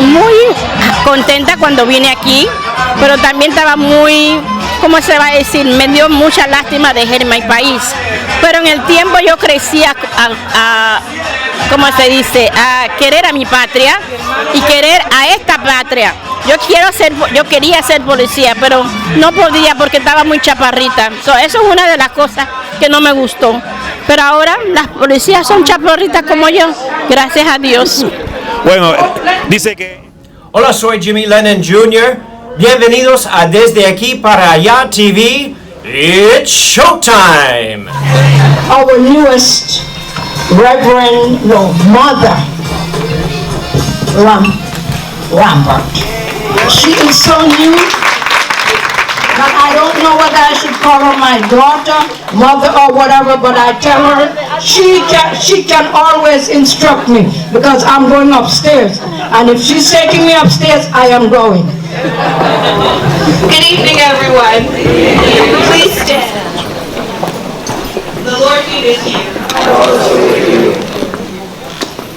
muy contenta cuando vine aquí, pero también estaba muy, ¿cómo se va a decir? Me dio mucha lástima dejar mi país. Pero en el tiempo yo crecí ¿cómo se dice? A querer a mi patria y querer a esta patria. Yo quería ser policía, pero no podía porque estaba muy chaparrita. Eso es una de las cosas que no me gustó. Pero ahora las policías son chaparritas como yo, gracias a Dios. Bueno, dice que... Hola, soy Jimmy Lennon Jr. Bienvenidos a Desde Aquí para Allá TV. It's showtime! Our newest mother, Lambert. She is so new that I don't know whether I should call her my daughter, mother, or whatever, but I tell her she can always instruct me because I'm going upstairs. And if she's taking me upstairs, I am going. Good evening, everyone. Please stand. The Lord be with you.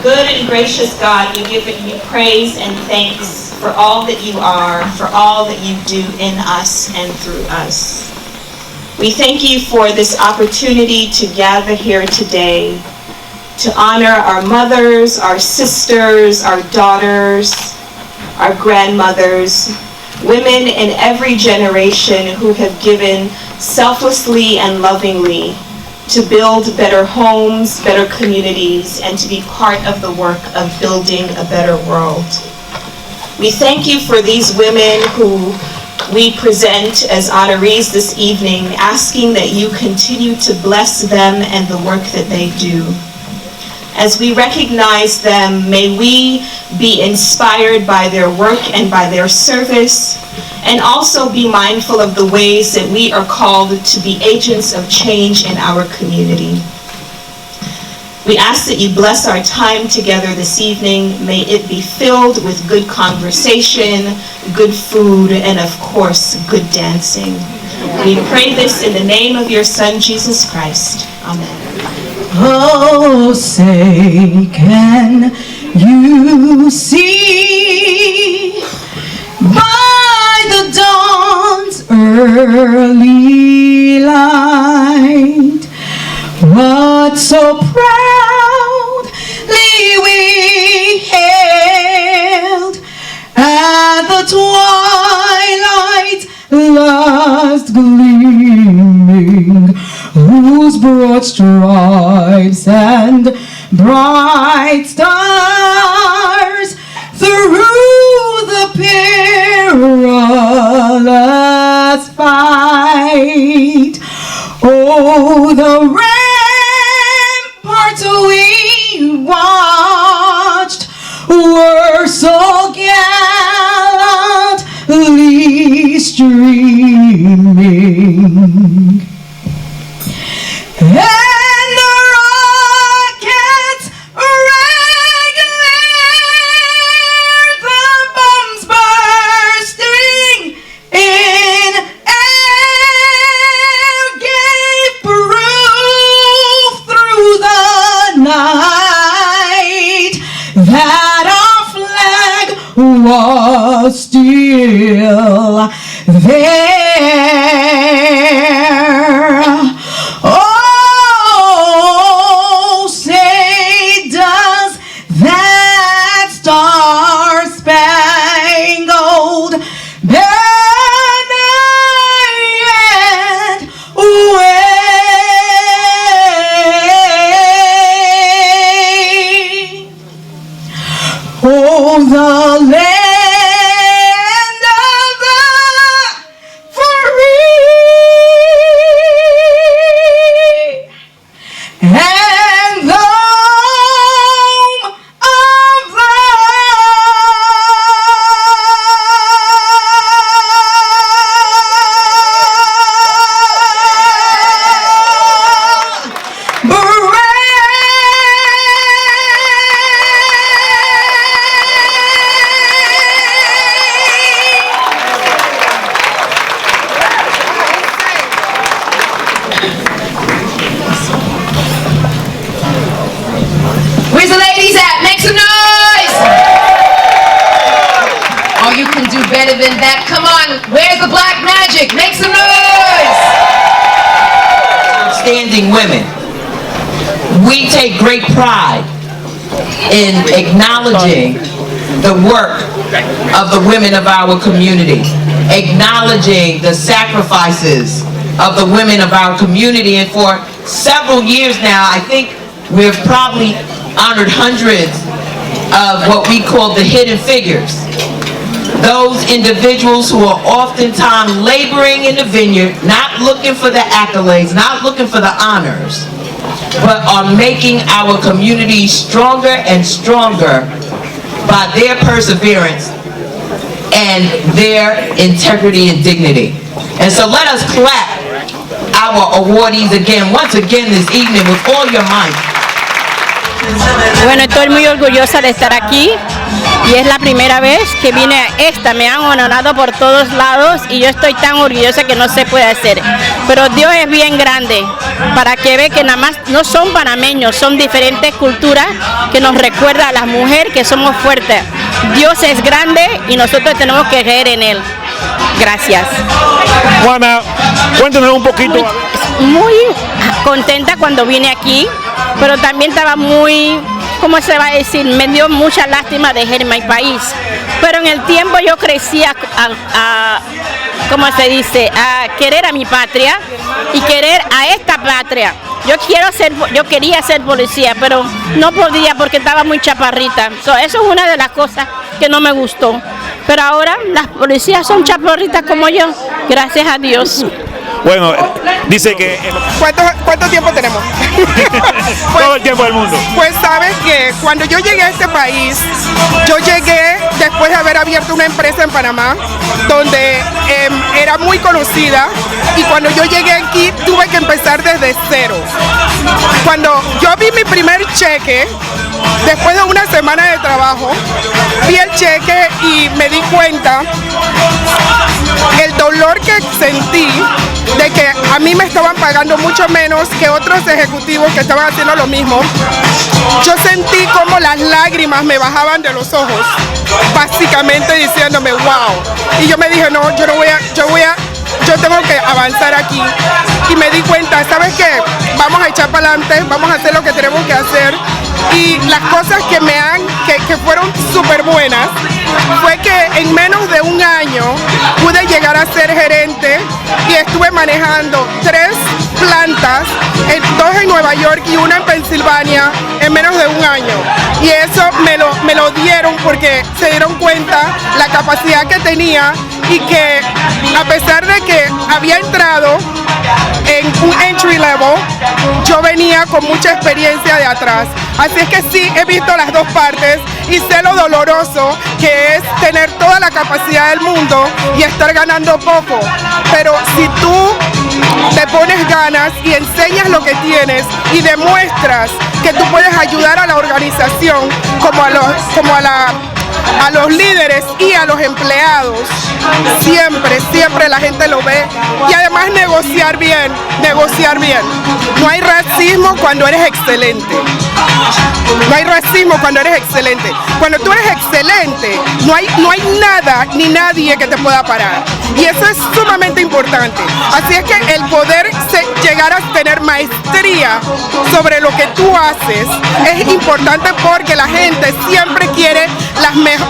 Good and gracious God, we give you praise and thanks for all that you are, for all that you do in us and through us. We thank you for this opportunity to gather here today to honor our mothers, our sisters, our daughters, our grandmothers, women in every generation who have given selflessly and lovingly to build better homes, better communities, and to be part of the work of building a better world. We thank you for these women who we present as honorees this evening, asking that you continue to bless them and the work that they do. As we recognize them, may we be inspired by their work and by their service, and also be mindful of the ways that we are called to be agents of change in our community. We ask that you bless our time together this evening. May it be filled with good conversation, good food, and of course, good dancing. We pray this in the name of your Son, Jesus Christ. Amen. Oh, say, can you see by the dawn's early light what so proudly we hailed at the twilight's last gleaming, whose broad stripes and bright stars through the perilous fight, oh, the ramparts we watched were so gallantly streaming, and the rockets rang clear, the bombs bursting in air gave proof through the night that our flag was still there. Oh, say does that star-spangled banner yet wave? Oh, the land of the free and the home of the brave. you can do better than that. Come on, where's the black magic? Make some noise! Outstanding women. We take great pride in acknowledging the work of the women of our community, acknowledging the sacrifices of the women of our community. And for several years now, I think we've probably honored hundreds of what we call the hidden figures. Those individuals who are oftentimes laboring in the vineyard, not looking for the accolades, not looking for the honors, but are making our community stronger and stronger by their perseverance and their integrity and dignity. And so let us clap our awardees again, once again this evening with all your might. Bueno, estoy muy orgullosa de estar aquí y es la primera vez que vine a esta. Me han honorado por todos lados y yo estoy tan orgullosa que no se puede hacer. Pero Dios es bien grande para que ve que nada más no son panameños, son diferentes culturas que nos recuerda a las mujeres que somos fuertes. Dios es grande y nosotros tenemos que creer en Él. Gracias. Juana, cuéntanos un poquito. Muy contenta cuando vine aquí, pero también estaba muy, ¿cómo se va a decir? Me dio mucha lástima dejar mi país. Pero en el tiempo yo crecí ¿cómo se dice? A querer a mi patria y querer a esta patria. Yo quería ser policía, pero no podía porque estaba muy chaparrita. Eso es una de las cosas que no me gustó. Pero ahora las policías son chaparritas como yo, gracias a Dios. Bueno, dice que... ¿Cuánto tiempo tenemos? Todo el tiempo del mundo. Pues sabes que cuando yo llegué a este país, yo llegué después de haber abierto una empresa en Panamá, donde era muy conocida, y cuando yo llegué aquí tuve que empezar desde cero. Cuando yo vi mi primer cheque, después de una semana de trabajo, vi el cheque y me di cuenta el dolor que sentí de que a mí me estaban pagando mucho menos que otros ejecutivos que estaban haciendo lo mismo. Yo sentí como las lágrimas me bajaban de los ojos, básicamente diciéndome wow. Y yo me dije, no, yo tengo que avanzar aquí. Y me di cuenta, ¿sabes qué? Vamos a echar para adelante, vamos a hacer lo que tenemos que hacer. Y las cosas que fueron súper buenas fue que en menos de un año pude llegar a ser gerente y estuve manejando 3 plantas, 2 en Nueva York y una en Pensilvania en menos de un año. Y eso me lo dieron porque se dieron cuenta la capacidad que tenía y que a pesar de que había entrado en un entry level, yo venía con mucha experiencia de atrás. Así es que sí, he visto las dos partes y sé lo doloroso que es tener toda la capacidad del mundo y estar ganando poco. Pero si tú te pones ganas y enseñas lo que tienes y demuestras que tú puedes ayudar a la organización como a los líderes y a los empleados, siempre la gente lo ve. Y además negociar bien. No hay racismo cuando eres excelente. No hay racismo cuando eres excelente. Cuando tú eres excelente, no hay nada ni nadie que te pueda parar. Y eso es sumamente importante. Así es que el poder llegar a tener maestría sobre lo que tú haces es importante porque la gente siempre quiere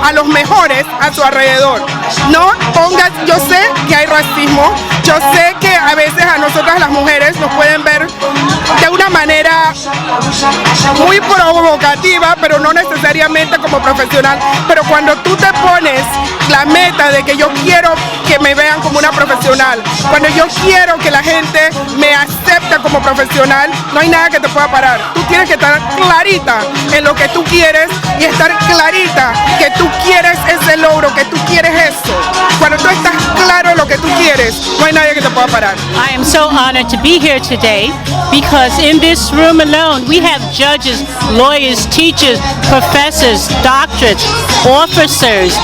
a los mejores a su alrededor. No pongas, yo sé que hay racismo, yo sé que a veces a nosotras las mujeres nos pueden ver de una manera muy provocativa, pero no necesariamente como profesional. Pero cuando tú te pones la meta de que yo quiero que me vean como una profesional, cuando yo quiero que la gente me acepte como profesional, no hay nada que te pueda parar. Tú tienes que estar clarita en lo que tú quieres y estar clarita que tú quieres ese logro, que tú quieres eso. Cuando tú estás claro en lo que tú quieres, no hay nadie que te pueda parar. I am so honored to be here today because in this room alone we have judges, lawyers, teachers, professors, doctorates, officers,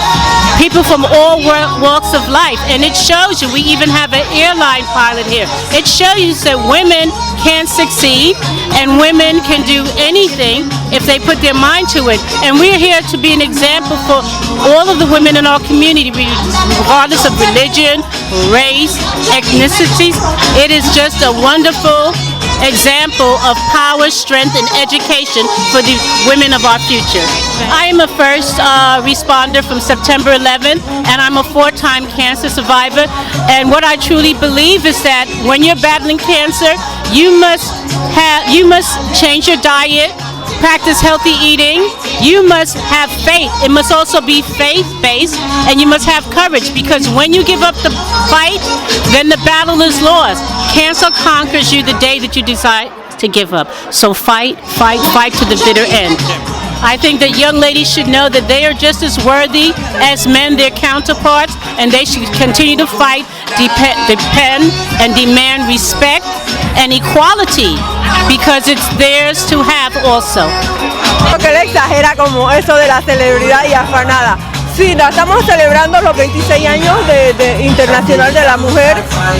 people from all walks of life. And it shows you, we even have an airline pilot here. It shows you that women can succeed and women can do anything if they put their mind to it. And we're here to be an example for all of the women in our community, regardless of religion, race, ethnicities. It is just a wonderful example of power, strength, and education for the women of our future. I am a first responder from September 11th, and I'm a 4-time cancer survivor. And what I truly believe is that when you're battling cancer, you must change your diet, practice healthy eating. You must have faith. It must also be faith-based, and you must have courage, because when you give up the fight, then the battle is lost. Cancer conquers you the day that you decide to give up. So fight, fight, fight to the bitter end. I think that young ladies should know that they are just as worthy as men, their counterparts, and they should continue to fight, depend, and demand respect and equality, because it's theirs to have also. Que le exagera como eso de la celebridad y afanada. Sí, estamos celebrando los 26 años de Internacional de la Mujer,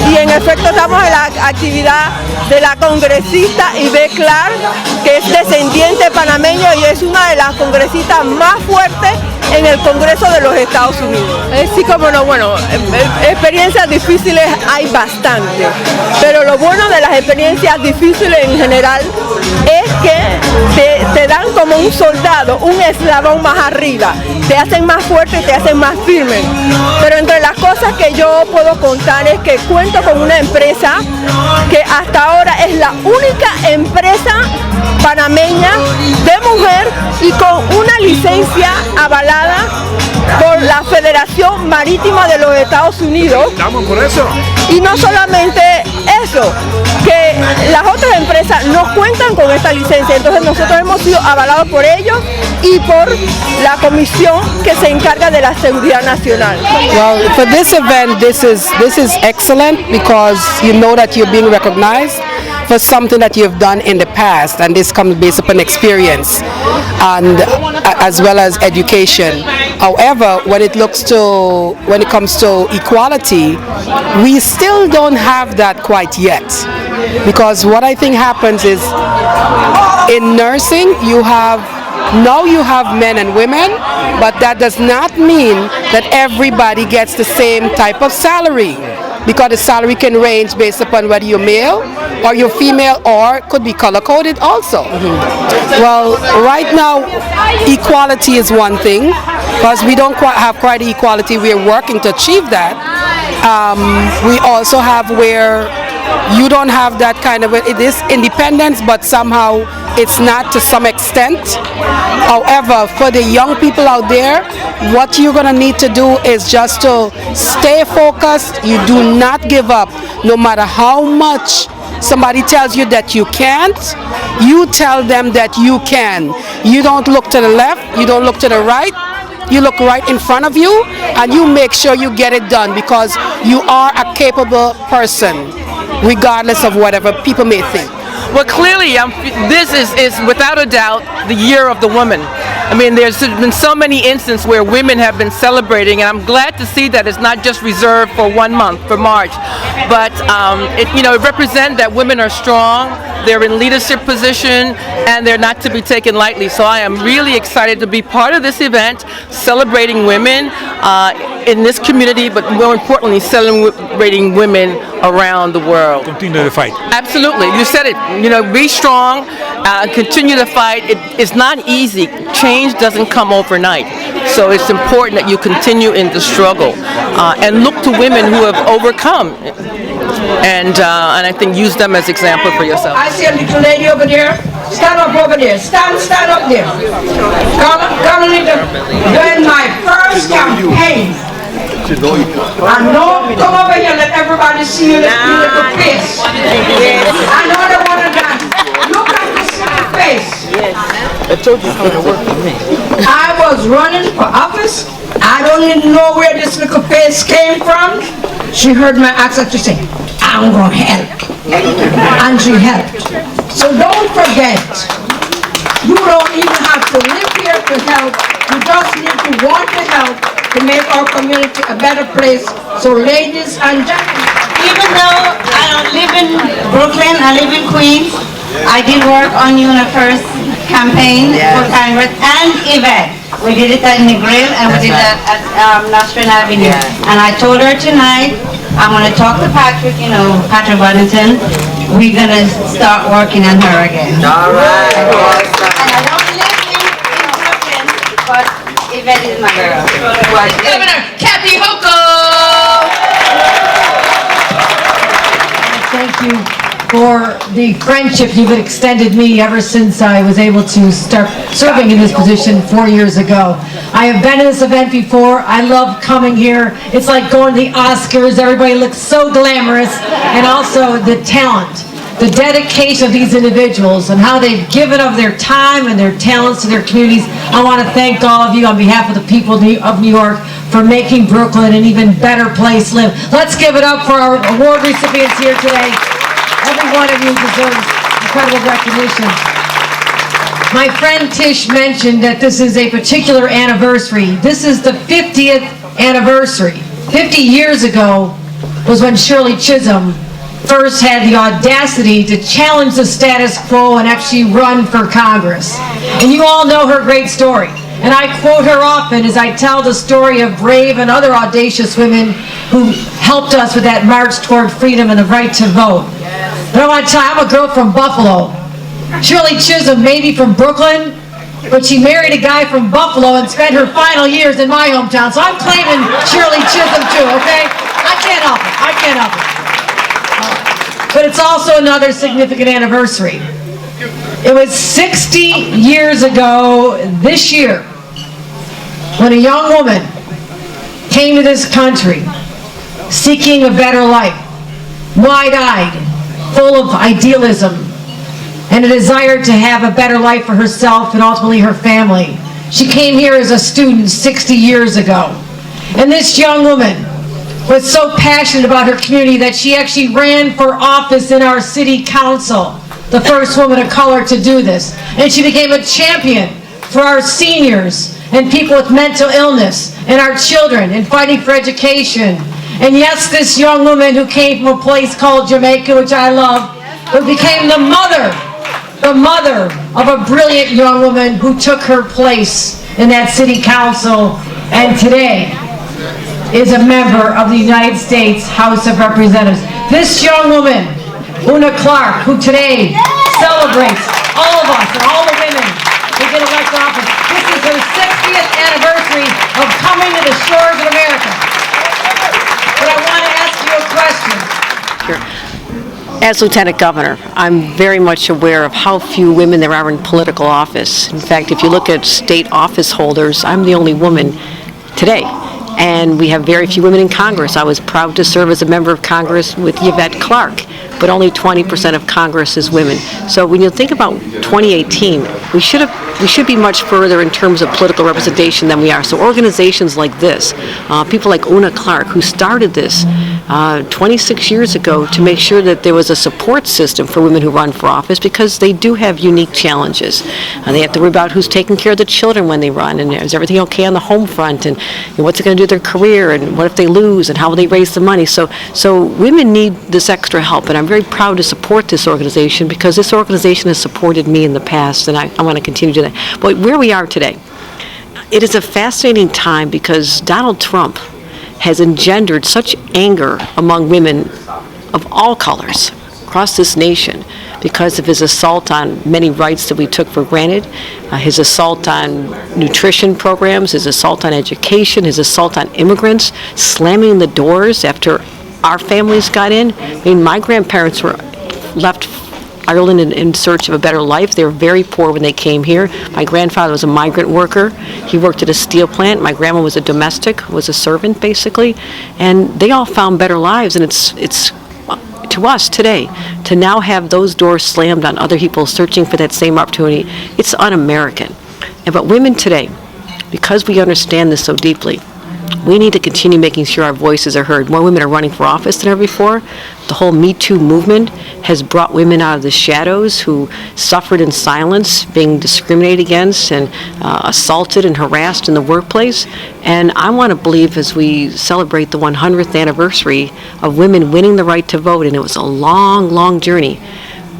y en efecto estamos en la actividad de la congresista Clarke, que es descendiente panameño y es una de las congresistas más fuertes en el Congreso de los Estados Unidos. Sí, como no, bueno, experiencias difíciles hay bastante, pero lo bueno de las experiencias difíciles en general es que te dan como un soldado, un eslabón más arriba, te hacen más fuerte, te hacen más firme. Pero entre las cosas que yo puedo contar es que cuento con una empresa que hasta ahora es la única empresa panameña de mujer y con una licencia avalada por la Federación Marítima de los Estados Unidos. Estamos por eso. Y no solamente eso, que las otras empresas no cuentan con esta licencia, entonces nosotros hemos sido avalados por ellos y por la comisión que se encarga de la seguridad nacional. Well, for this event, this is excellent, because you know that you're being recognized for something that you've done in the past, and this comes based upon experience and as well as education. However, when it comes to equality, we still don't have that quite yet, because what I think happens is in nursing you have men and women, but that does not mean that everybody gets the same type of salary, because the salary can range based upon whether you're male or you're female, or could be color-coded also. Well, right now, equality is one thing, because we don't have quite equality. We're working to achieve that. We also have where you don't have that kind of, it is independence, but somehow it's not to some extent. However, for the young people out there, what you're going to need to do is just to stay focused. You do not give up, no matter how much somebody tells you that you can't. You tell them that you can. You don't look to the left, you don't look to the right. You look right in front of you, and you make sure you get it done, because you are a capable person, regardless of whatever people may think. Well, clearly, this is without a doubt the year of the woman. I mean, there's been so many instances where women have been celebrating, and I'm glad to see that it's not just reserved for 1 month, for March, but it represents that women are strong, they're in leadership position, and they're not to be taken lightly. So I am really excited to be part of this event, celebrating women in this community, but more importantly, celebrating women around the world. Continue to fight. Absolutely, you said it. Be strong, continue to fight. It's not easy. Change doesn't come overnight. So it's important that you continue in the struggle and look to women who have overcome, and I think use them as example for yourself. I see a little lady over there. Stand up over there. Stand up there. CARMELITA, during my first campaign, I know, come over here, let everybody see your little face. I know they want to dance. Look at this face. I told you how to work for me. I was running for office. I don't even know where this little face came from. She heard my accent. She said, I'm going to help. And she helped. So don't forget, you don't even have to live here to help. You just need to want to help to make our community a better place. So ladies and gentlemen, even though I don't live in Brooklyn, I live in Queens, I did work on UNIFER's campaign for Congress and Yvette. We did it in the grill and we did that at Nostrand Avenue. And I told her tonight, I'm going to talk to Patrick, Patrick Waddington. We're going to start working on her again. All right. And I don't live in Brooklyn, but Yvette is my girl. Governor Kathy Hochul. Thank you for the friendship you've extended me ever since I was able to start serving in this position 4 years ago. I have been to this event before. I love coming here. It's like going to the Oscars. Everybody looks so glamorous. And also the talent, the dedication of these individuals and how they've given of their time and their talents to their communities. I want to thank all of you on behalf of the people of New York for making Brooklyn an even better place to live. Let's give it up for our award recipients here today. Every one of you deserves incredible recognition. My friend Tish mentioned that this is a particular anniversary. This is the 50th anniversary. 50 years ago was when Shirley Chisholm first had the audacity to challenge the status quo and actually run for Congress. And you all know her great story. And I quote her often as I tell the story of brave and other audacious women who helped us with that march toward freedom and the right to vote. But I want to tell you, I'm a girl from Buffalo. Shirley Chisholm may be from Brooklyn, but she married a guy from Buffalo and spent her final years in my hometown. So I'm claiming Shirley Chisholm too, okay? I can't help it. I can't help it. But it's also another significant anniversary. It was 60 years ago this year when a young woman came to this country seeking a better life, wide-eyed, full of idealism, and a desire to have a better life for herself and ultimately her family. She came here as a student 60 years ago. And this young woman was so passionate about her community that she actually ran for office in our city council, the first woman of color to do this. And she became a champion for our seniors and people with mental illness and our children in fighting for education. And yes, this young woman who came from a place called Jamaica, which I love, who became the mother of a brilliant young woman who took her place in that city council and today is a member of the United States House of Representatives. This young woman, Una Clarke, who today celebrates all of us and all the women who get elected office. This is her 60th anniversary of coming to the shores of America. But I want to ask you a question. As Lieutenant Governor, I'm very much aware of how few women there are in political office. In fact, if you look at state office holders, I'm the only woman today. And we have very few women in Congress. I was proud to serve as a member of Congress with Yvette Clarke, but only 20% of Congress is women. So when you think about 2018, we should be much further in terms of political representation than we are. So organizations like this, people like Una Clarke, who started this 26 years ago to make sure that there was a support system for women who run for office, because they do have unique challenges. They have to worry about who's taking care of the children when they run, and is everything okay on the home front, and what's it going to do with their career, and what if they lose, and how will they raise the money. So women need this extra help, and I'm very proud to support this organization, because this organization has supported me in the past, and I want to continue to do that. But where we are today, it is a fascinating time, because Donald Trump has engendered such anger among women of all colors across this nation because of his assault on many rights that we took for granted, his assault on nutrition programs, his assault on education, his assault on immigrants, slamming the doors after our families got in. I mean, my grandparents were left Ireland in search of a better life. They were very poor when they came here. My grandfather was a migrant worker. He worked at a steel plant. My grandma was a domestic, was a servant basically, and they all found better lives. And it's to us today to now have those doors slammed on other people searching for that same opportunity. It's un-American. But women today, because we understand this so deeply, We need to continue making sure our voices are heard. More women are running for office than ever before. The whole Me Too movement has brought women out of the shadows who suffered in silence, being discriminated against and assaulted and harassed in the workplace. And I want to believe, as we celebrate the 100th anniversary of women winning the right to vote, and it was a long, long journey,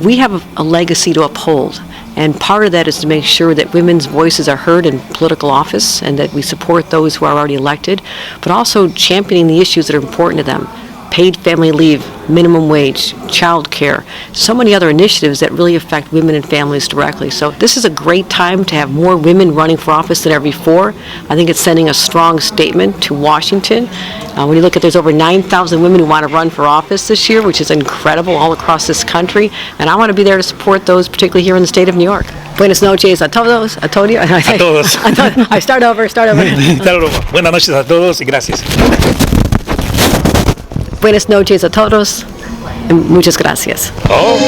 we have a legacy to uphold. And part of that is to make sure that women's voices are heard in political office and that we support those who are already elected, but also championing the issues that are important to them. Paid family leave, minimum wage, child care, so many other initiatives that really affect women and families directly. So this is a great time to have more women running for office than ever before. I think it's sending a strong statement to Washington. When you look at, there's over 9,000 women who want to run for office this year, which is incredible all across this country. And I want to be there to support those, particularly here in the state of New York. Buenas noches a todos, a todos. A todos. I start over. Buenas noches a todos y gracias. Buenas noches a todos, y muchas gracias. Oh.